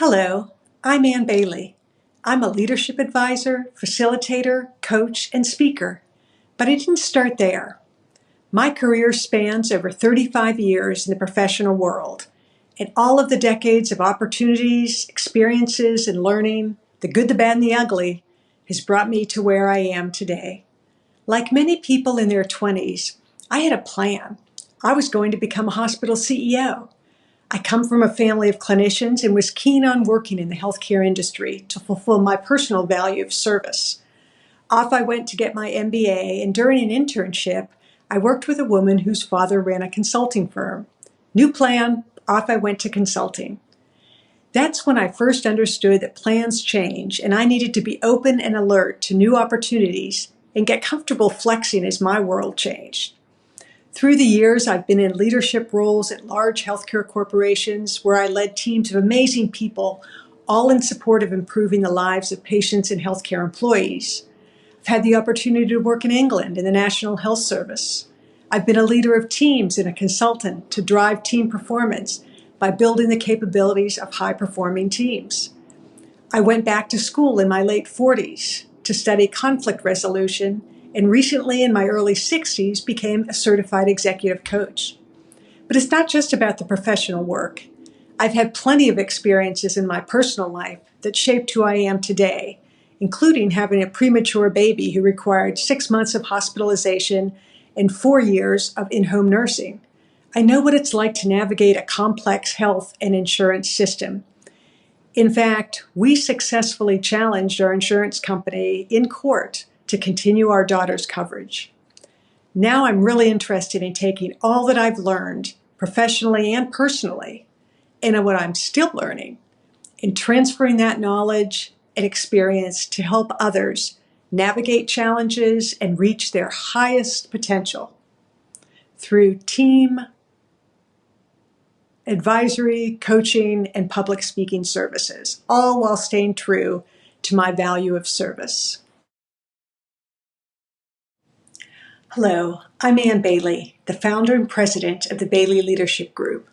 Hello, I'm Ann Bailey. I'm a leadership advisor, facilitator, coach, and speaker. But I didn't start there. My career spans over 35 years in the professional world, and all of the decades of opportunities, experiences, and learning, the good, the bad, and the ugly, has brought me to where I am today. Like many people in their 20s, I had a plan. I was going to become a hospital CEO. I come from a family of clinicians and was keen on working in the healthcare industry to fulfill my personal value of service. Off I went to get my MBA, and during an internship, I worked with a woman whose father ran a consulting firm. New plan, off I went to consulting. That's when I first understood that plans change, and I needed to be open and alert to new opportunities and get comfortable flexing as my world changed. Through the years, I've been in leadership roles at large healthcare corporations where I led teams of amazing people, all in support of improving the lives of patients and healthcare employees. I've had the opportunity to work in England in the National Health Service. I've been a leader of teams and a consultant to drive team performance by building the capabilities of high-performing teams. I went back to school in my late 40s to study conflict resolution, and recently in my early 60s became a certified executive coach. But it's not just about the professional work. I've had plenty of experiences in my personal life that shaped who I am today, including having a premature baby who required 6 months of hospitalization and 4 years of in-home nursing. I know what it's like to navigate a complex health and insurance system. In fact, we successfully challenged our insurance company in court to continue our daughter's coverage. Now I'm really interested in taking all that I've learned, professionally and personally, and what I'm still learning, and transferring that knowledge and experience to help others navigate challenges and reach their highest potential through team advisory, coaching, and public speaking services, all while staying true to my value of service. Hello, I'm Ann Bailey, the founder and president of the Bailey Leadership Group.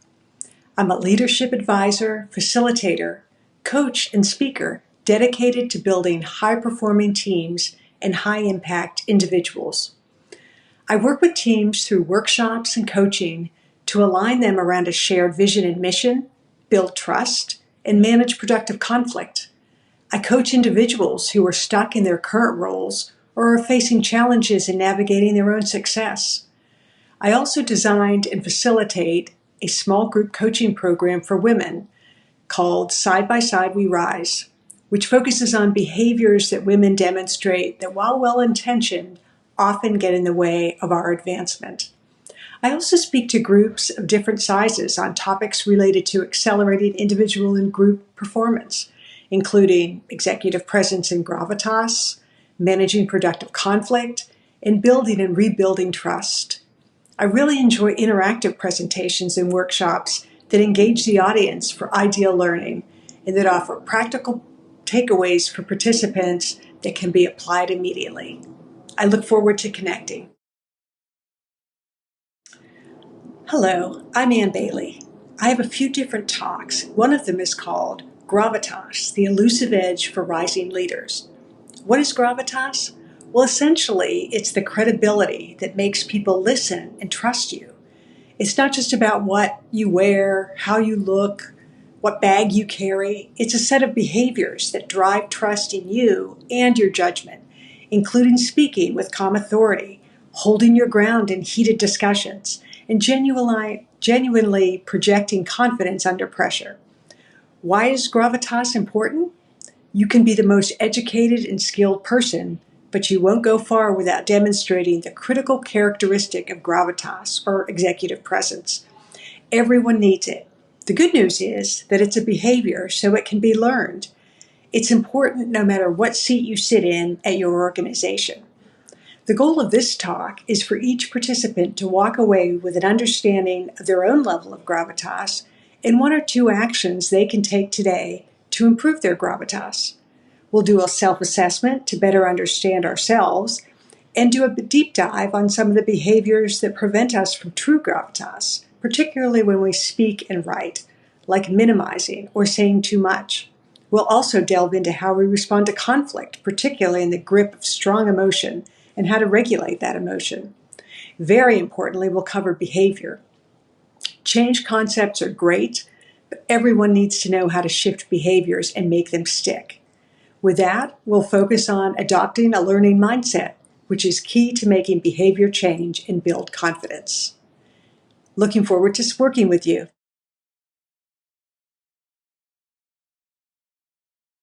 I'm a leadership advisor, facilitator, coach, and speaker dedicated to building high-performing teams and high-impact individuals. I work with teams through workshops and coaching to align them around a shared vision and mission, build trust, and manage productive conflict. I coach individuals who are stuck in their current roles or are facing challenges in navigating their own success. I also designed and facilitate a small group coaching program for women called Side by Side We Rise, which focuses on behaviors that women demonstrate that, while well-intentioned, often get in the way of our advancement. I also speak to groups of different sizes on topics related to accelerating individual and group performance, including executive presence and gravitas, managing productive conflict, and building and rebuilding trust. I really enjoy interactive presentations and workshops that engage the audience for ideal learning and that offer practical takeaways for participants that can be applied immediately. I look forward to connecting. Hello, I'm Ann Bailey. I have a few different talks. One of them is called Gravitas, the Elusive Edge for Rising Leaders. What is gravitas? Well, essentially, it's the credibility that makes people listen and trust you. It's not just about what you wear, how you look, what bag you carry. It's a set of behaviors that drive trust in you and your judgment, including speaking with calm authority, holding your ground in heated discussions, and genuinely projecting confidence under pressure. Why is gravitas important? You can be the most educated and skilled person, but you won't go far without demonstrating the critical characteristic of gravitas, or executive presence. Everyone needs it. The good news is that it's a behavior, so it can be learned. It's important no matter what seat you sit in at your organization. The goal of this talk is for each participant to walk away with an understanding of their own level of gravitas and 1 or 2 actions they can take today to improve their gravitas. We'll do a self-assessment to better understand ourselves and do a deep dive on some of the behaviors that prevent us from true gravitas, particularly when we speak and write, like minimizing or saying too much. We'll also delve into how we respond to conflict, particularly in the grip of strong emotion, and how to regulate that emotion. Very importantly, we'll cover behavior. Change concepts are great, but everyone needs to know how to shift behaviors and make them stick. With that, we'll focus on adopting a learning mindset, which is key to making behavior change and build confidence. Looking forward to working with you.